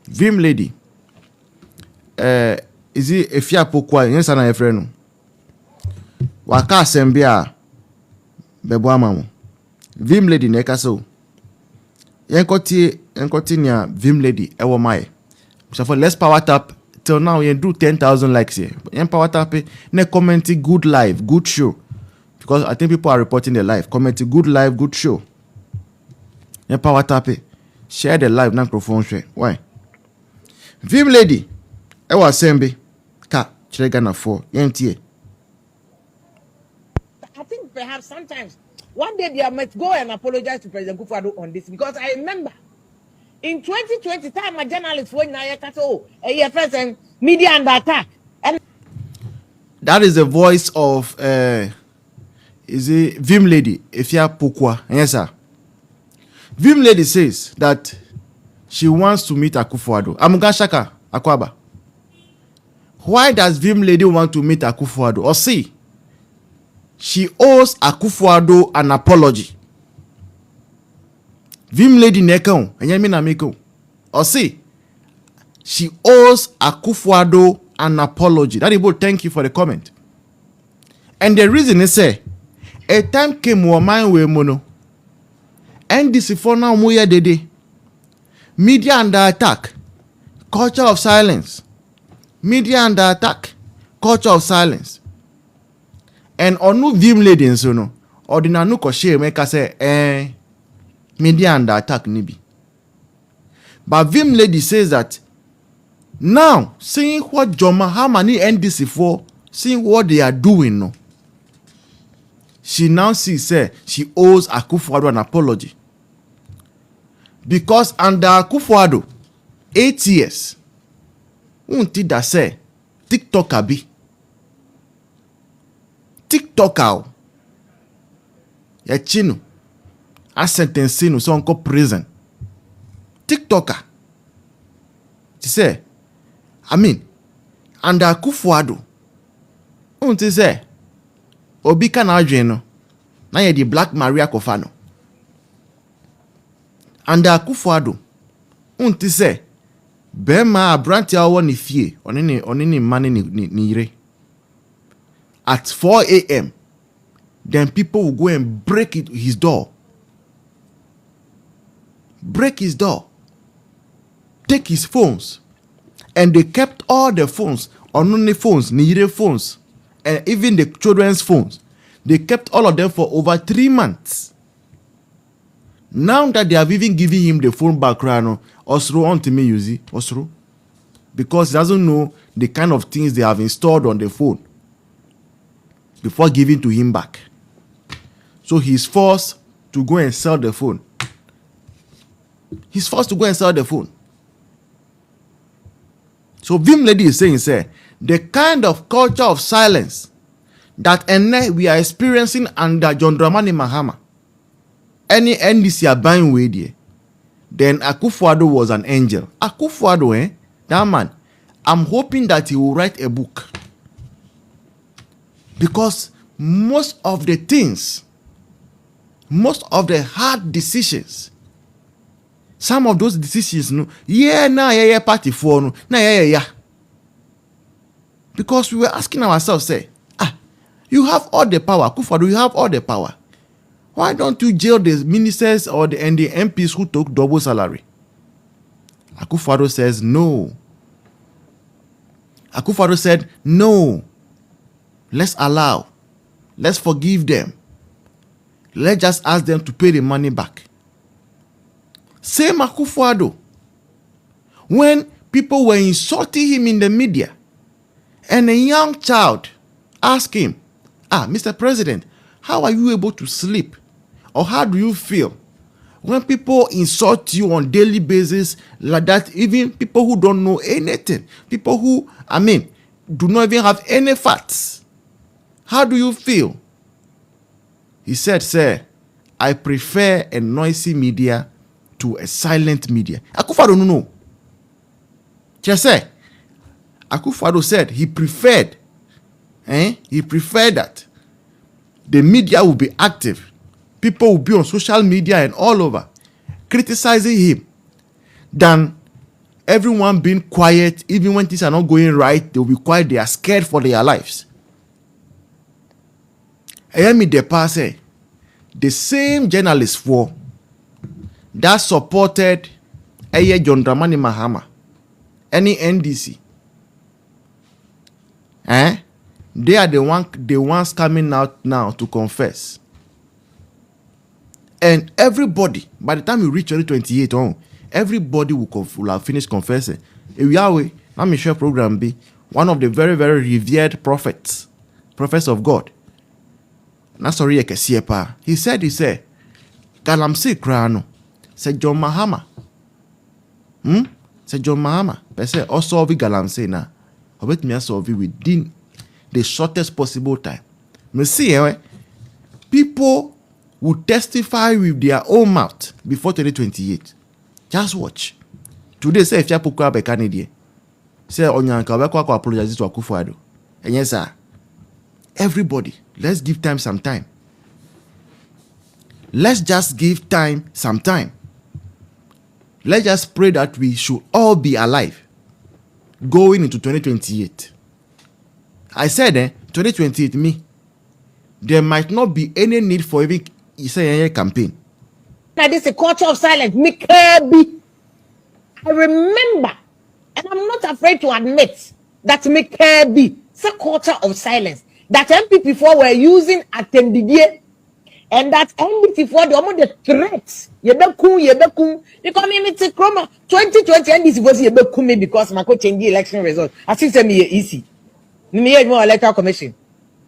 VimLady. Is it a fear pokwa? Yes, and I friend. Waka sembia bebo mamu. VimLady neka so. Yenkoti nya VimLady ewo mai. So for let's power tap till now you do 10,000 likes here. Yen power tap ne commenting good live, good show. Because I think people are reporting their live. Commenting good live, good show. Yen power tap share the live na microphone share. Why? VimLady ewa sembe ka chirega na 4 yentie. I think perhaps sometimes one day they might go and apologize to President Akufo Addo on this, because I remember in 2020 time a journalist when I a person media under attack. And that is the voice of is it VimLady Efia Pokwa. Yes sir. VimLady says that she wants to meet Akufo Addo. Amugashaka Akwaba. Why does VimLady want to meet Akufo Addo? Or see, she owes Akufo Addo an apology. VimLady nekon, enyemi na meko. Or see, she owes Akufo Addo an apology. That is, thank you for the comment. And the reason is say, a time came when mine we mono. NDC for now muya dede. Media under attack. Culture of silence. Media under attack. Culture of silence. And onu VimLady nso no. Ordina no ko share make say media under attack nibi. But VimLady says that now seeing what John Mahama NDC for, seeing what they are doing no. She now sees say she owes Akufo Addo an apology. Because under Akufo Addo 8 years, unti da say TikToker bi. TikToker ya chino a sentence no so onko prison. TikToker. She say, I mean, under Akufo Addo, unti say obi ka na adwen no na ye di Black Maria Kofano. Under Akufo Addo, unti say bema abranti awo ni fie onini mane ni ire. At 4 a.m. then people will go and break his door. Break his door. Take his phones. And they kept all the phones, only phones, Nire phones, and even the children's phones. They kept all of them for over 3 months. Now that they have even given him the phone back, Osro on to me use it, Osro. Because he doesn't know the kind of things they have installed on the phone before giving to him back. So he's forced to go and sell the phone. He's forced to go and sell the phone. So VimLady is saying, say, the kind of culture of silence that we are experiencing under John Dramani Mahama, any NDC are buying way there, then Akufo Addo was an angel. Akufo Addo, that man, I'm hoping that he will write a book. Because most of the things, most of the hard decisions, some of those decisions, no, party for no, because we were asking ourselves, say, you have all the power, Akufo Addo, you have all the power. Why don't you jail the ministers or the MPs who took double salary? Akufo Addo says no. Akufo Addo said no. Let's allow. Let's forgive them. Let's just ask them to pay the money back. Same Akufo Addo. When people were insulting him in the media, and a young child asked him, Mr. President, how are you able to sleep? Or how do you feel when people insult you on daily basis like that? Even people who don't know anything, people who, do not even have any facts. How do you feel? He said, sir, I prefer a noisy media to a silent media. Akufo Addo no. Just say, Akufo Addo said he preferred that the media will be active. People will be on social media and all over criticizing him than everyone being quiet, even when things are not going right, they'll be quiet. They are scared for their lives. Hear me, the pastor, the same journalist for that supported John Dramani Mahama, any NDC. They are the ones coming out now to confess. And everybody, by the time you reach 2028, everybody will have finished confessing. Yahweh, I'm sure program be one of the very, very revered prophets of God. He said, Galamse Krano, said John Mahama. Said John Mahama. But say also we Galamse na. Obet me solve within the shortest possible time. Me see, people will testify with their own mouth before 2028. Just watch. Today, say if you are a Canadian, say Onyanka, we apologize to Akufo Addo. And yes, sir. Everybody, let's give time some time. Let's just give time some time. Let's just pray that we should all be alive going into 2028. I said, 2028, there might not be any need for even a campaign. Now, this is a culture of silence. I remember, and I'm not afraid to admit that it's a culture of silence that MPP4 were using at NDC, and that NDC4 the threats. Yebekum. The community chroma 2020 NDC was yebekum because Mako change the election results. I think it's easy. Me more electoral commission.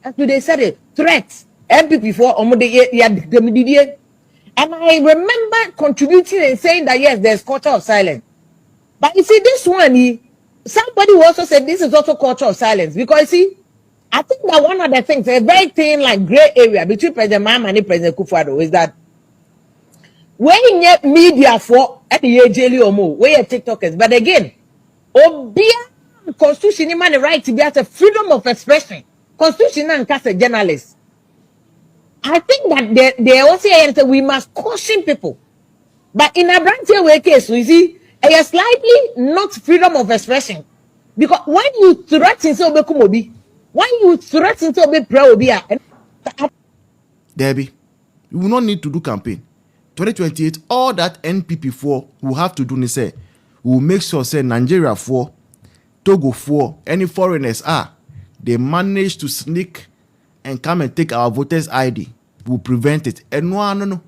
And they said it threats. MPP4 the and I remember contributing and saying that yes, there's culture of silence. But you see, this one, somebody also said this is also culture of silence because you see, I think that one of the things, a very thin like gray area between President Mahama and President Akufo Addo is that when you get media for at the AJL or more, where TikTokers, but again, Obia Constitution man the right to be at a freedom of expression. Constitution and cast a journalist. I think that they also say we must caution people. But in a branch way case, we see a slightly not freedom of expression. Because when you threaten to obey Kumobi, when you threaten to obey Praobia, Debbie, you will not need to do campaign. 2028, all that NPP4 will have to do is say, we will make sure say Nigeria 4, Togo 4, any foreigners they manage to sneak and come and take our voters' ID. We will prevent it. And no.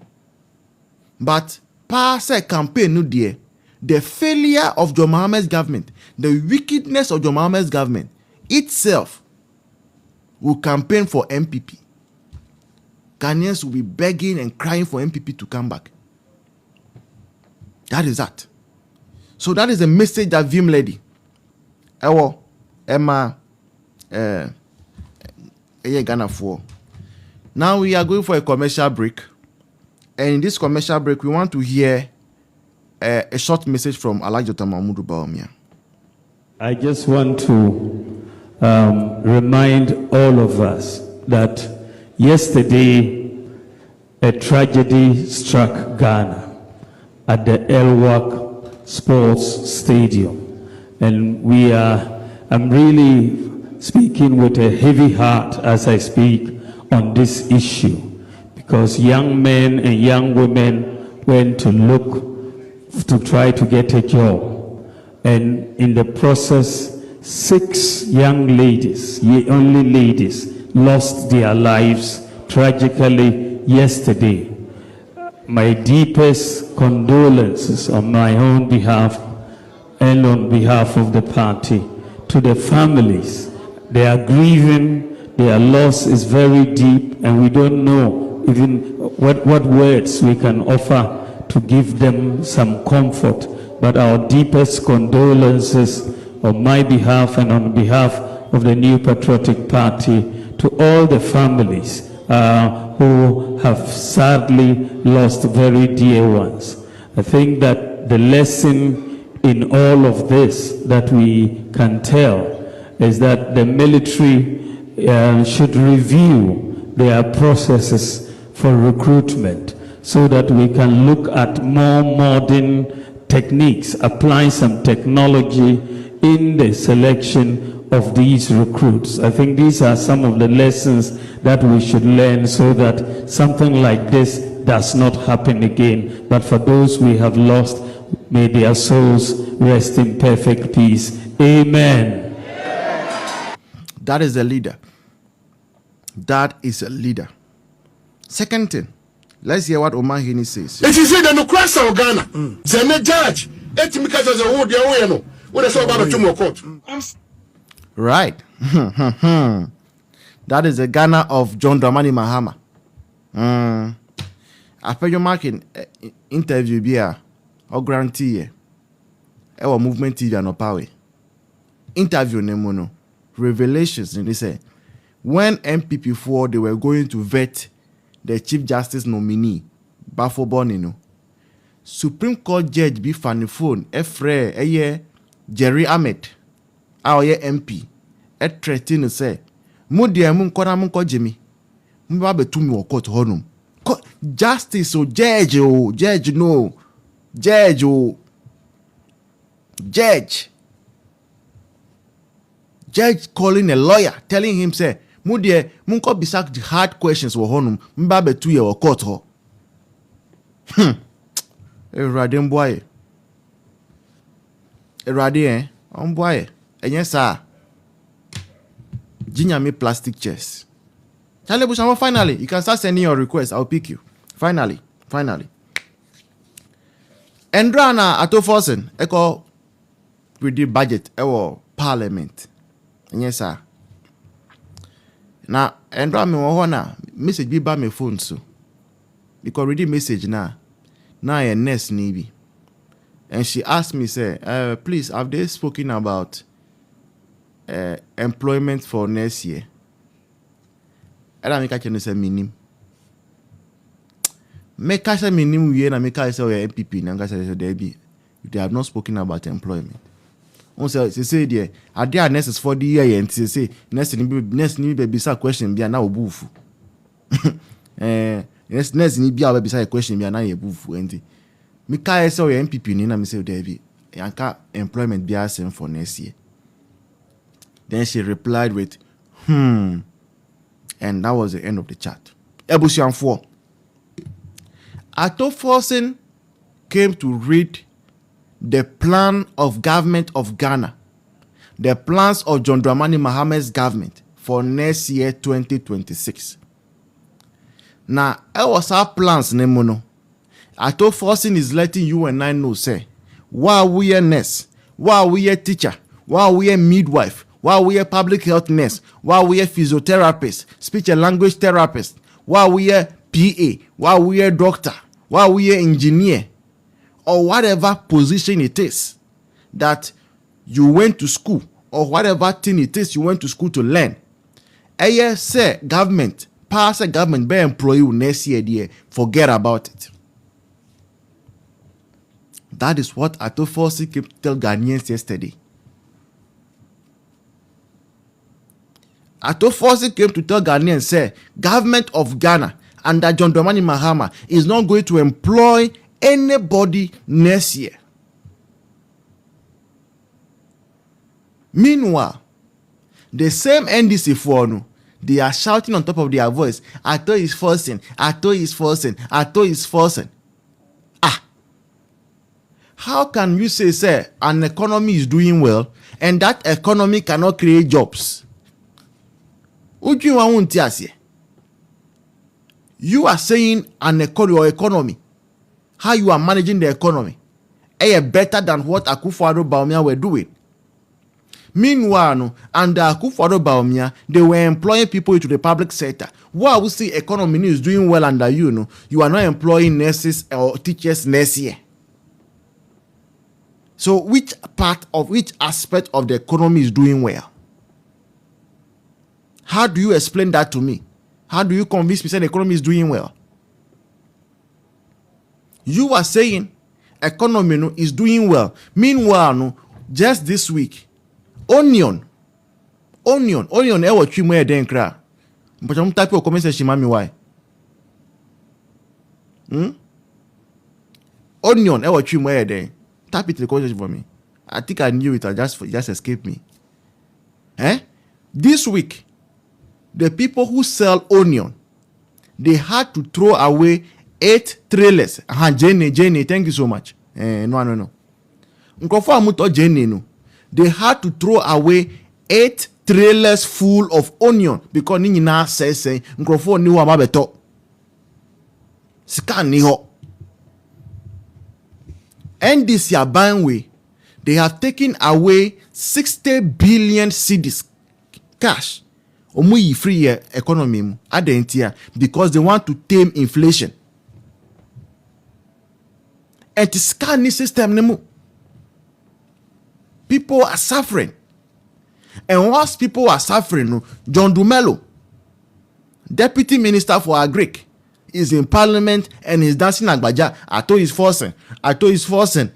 But pass a campaign no dear. The failure of John Mahama's government, the wickedness of John Mahama's government itself will campaign for MPP. Ghanaians will be begging and crying for MPP to come back. That is that. So that is the message that VimLady, Emma, Ghana for. Now we are going for a commercial break. And in this commercial break, we want to hear a short message from Alhaji Mahmoud Bawumia. I just want to remind all of us that yesterday a tragedy struck Ghana at the Elwak Sports Stadium. And I'm really speaking with a heavy heart as I speak on this issue, because young men and young women went to look to try to get a job, and in the process 6 young ladies, only ladies, lost their lives tragically yesterday. My deepest condolences on my own behalf and on behalf of the party to the families. They are grieving. Their loss is very deep, and we don't know even what words we can offer to give them some comfort. But our deepest condolences on my behalf and on behalf of the New Patriotic Party to all the families who have sadly lost very dear ones. I think that the lesson in all of this that we can tell is that the military should review their processes for recruitment so that we can look at more modern techniques, applying some technology in the selection of these recruits. I think these are some of the lessons that we should learn so that something like this does not happen again. But for those we have lost, may their souls rest in perfect peace. Amen. That is a leader. That is a leader. Second thing, let's hear what Omar Hini says. If you say the no cross of Ghana, the judge, because as a wood, you know, what is about a tumor court. Right. That is the Ghana of John Dramani Mahama. After your marking interview, beer or grantee, our movement TV and power. Interview nemono. Revelations, and they say when MPP4 they were going to vet the Chief Justice nominee, Bafo Bonino, Supreme Court Judge be funny phone, Jerry Ahmed, our MP, threatening to say, Mudia Munkona Munko Jimmy, Mbabe to me or court honum. Justice, oh, Judge, oh, Judge, no, Judge, oh, Judge. Judge calling a lawyer, telling him, say, Mudie, Munko bisak the hard questions were honum, Mbabe 2 year or court ho. Radin boy. Radin, boy. And yes, sir. Dee Nyame plastic chairs. Charlie Bushama, finally, you can start sending your requests. I'll pick you. Finally. Endrana Ato Forsen, echo with the budget, parliament. Yes, sir. Now, Andra me wahona message be by my phone so. Because read the message now. Now a nurse nibi. And she asked me, say, please, have they spoken about employment for next year? And I make a say minim. Make a say minim we na make a say MPP. Nanga say they have not spoken about employment. On say there are there nurses for the year and say nurse ni be bisa question bia na obufu nurse ni bia be bisa question bia na obufu enti me kai say MPP ni na me say there be yanka employment bia sem for next year. Then she replied with and that was the end of the chat. Ebusian 4 Ato Forsen came to read the plan of government of Ghana, the plans of John Dramani Mahama's government for next year 2026. Now, I was our plans nemono. Ato Forsen is letting you and I know, say, while we are nurse, while we are teacher, while we are midwife, while we are public health nurse, while we are physiotherapist, speech and language therapist, while we are PA, while we are doctor, while we are engineer, or whatever position it is that you went to school, or whatever thing it is you went to school to learn. Say government, pass a government by employee next year, dear, forget about it. That is what Ato Forsen came to tell Ghanaians yesterday. Ato Forsen came to tell Ghanaians, say, government of Ghana under John Dramani Mahama is not going to employ anybody next year. Meanwhile, the same NDC for they are shouting on top of their voice, Ato is forcing, Ato is forcing, Ato is forcing. How can you say an economy is doing well and that economy cannot create jobs? You are saying an economy, how you are managing the economy, better than what Akufo Addo Bawumia were doing. Meanwhile, under Akufo Addo Bawumia, they were employing people into the public sector. While we see economy is doing well under you, you are not employing nurses or teachers next year. So which aspect of the economy is doing well? How do you explain that to me? How do you convince me that the economy is doing well? You are saying economy is doing well. Meanwhile, just this week, onion, ewo chimo e den kra. Mpocha mtapi o comment section mami why? Onion ewo chimo e den. Type it in the comment section for me. I think I knew it. I just escaped me. This week, the people who sell onion, they had to throw away 8 trailers. Jenny, thank you so much. No. Jenny, they had to throw away 8 trailers full of onion because Nina says, Nkrofo ni wa mabeto. Scan ni ho. NDC are buying way. They have taken away 60 billion cedis cash. Omu free economy adentia because they want to tame inflation. And the scan system nemu. People are suffering. And once people are suffering, John Dumelo, Deputy Minister for Agric, is in Parliament and is dancing Agbaja. Addo is forcing.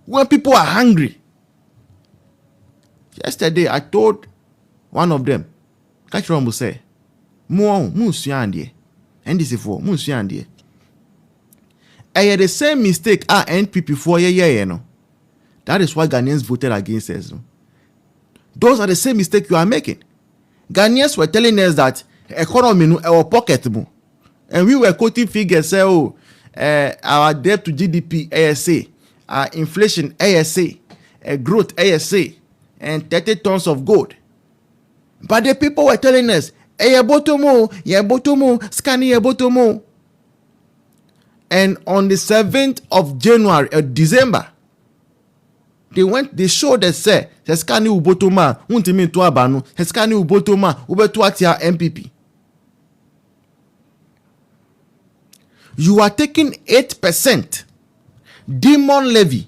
When people are hungry. Yesterday, I told one of them, catch Rombo say, NDC for Musiandie. I had the same mistake NPP for you know. That is why Ghanaians voted against us. No? Those are the same mistakes you are making. Ghanaians were telling us that economy no our pocket mo. And we were quoting figures say our debt to GDP ASA, our inflation ASA, growth ASA, and 30 tons of gold. But the people were telling us, botomo, scanning botomo. And on the 7th of January, December, they showed us say, scanning ubotoma, untimi to abanu, scanning ubotoma, ubetuatia MPP. You are taking 8%, demon levy,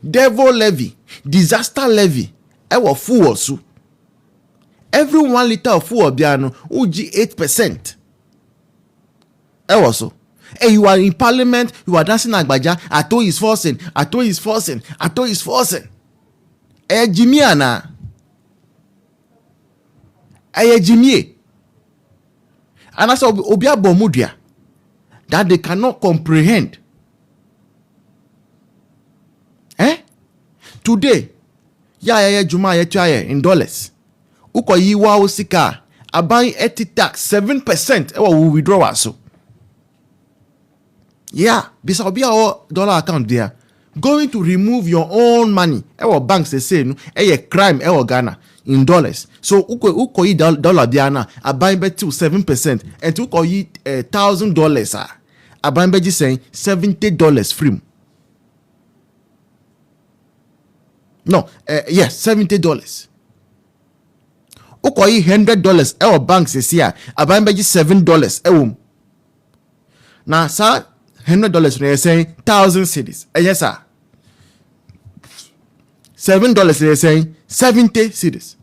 devil levy, disaster levy. Ewa fuel su. Every 1 liter of fuel biano uji 8%. Ewa so. And you are in Parliament, you are dancing Agbaja. Addo is forcing. Jimmy ana. Jimmy. And that's obia bomudia that they cannot comprehend. Today, Juma in dollars. Uko yiwa usika. Abai eti tax 7%. Ewa will withdraw so. Yeah, bisa obia o dollar account there. Going to remove your own money. Ewa banks they say no. Crime ewa Ghana in dollars. So uko yi dollar diana. Abai beti 7%. And uko yi $1,000. Abai beti saying $70 free. No, yes, $70. Uko yi $100 ewa banks they say abai beti $7 ewa. Now sir, $100 they're saying 1,000 cedis. Yes, sir. $7 they're saying 70 cedis.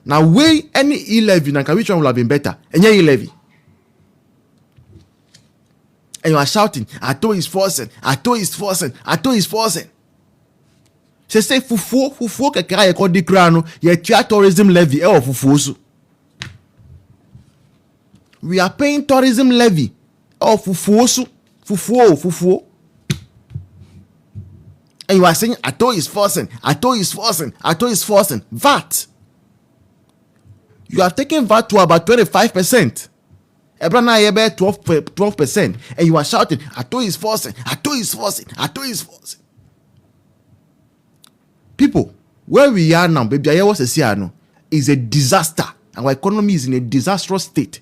Now, way any e-levy, which one will have been better? Any e-levy. And you are shouting, Addo is forcing. She say, fufu, kekara yeko di krano, ye tourism levy, fufu. We are paying tourism levy, fufu. Fufu. And you are saying Addo is forcing. VAT. You are taking VAT to about 25%. Ebrana yebe 12%. And you are shouting, Addo is forcing. People, where we are now, baby, I was a is a disaster. Our economy is in a disastrous state.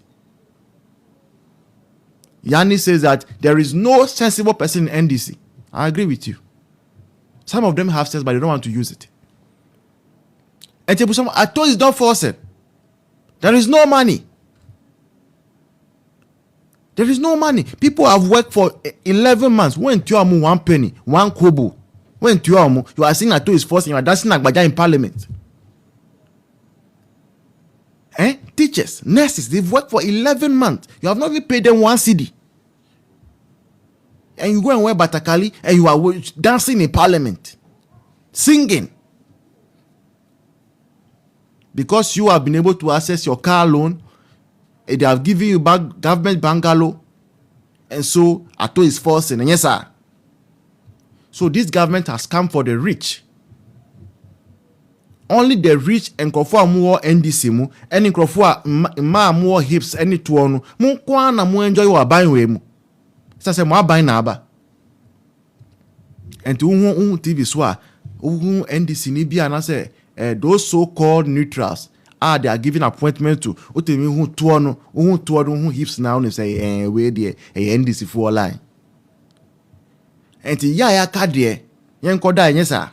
Yanni says that there is no sensible person in NDC. I agree with you. Some of them have sense, but they don't want to use it. And Addo is not forcing. There is no money. People have worked for 11 months. When you are 1 penny, 1 kobo. When you are saying Addo is forcing, you are dancing Agbaja in Parliament. Teachers, nurses, they've worked for 11 months. You have not even paid them 1 cedi. And you go and wear batakali and you are dancing in Parliament. Singing. Because you have been able to access your car loan, they have given you government bungalow, and so Addo is forcing. And yes, sir. So this government has come for the rich. Only the rich and nkrofo more NDC mu and nkrofo more hips any to no mu kwa na mu enjoy wa ban we mu. Say mo aban na aba. And to TV so a NDC ni bia na say those so-called neutrals they are giving appointment to otemi hu to no hips now and say we there NDC for line. And ya ka there yen koda nyesa.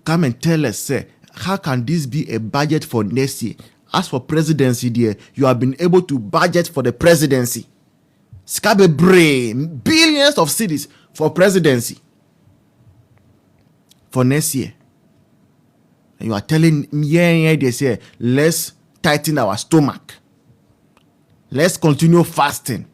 Come and tell us, say, how can this be a budget for next year? As for presidency, dear, you have been able to budget for the presidency. Skabe brain, billions of cities for presidency for next year. And you are telling me, they say, let's tighten our stomach. Let's continue fasting.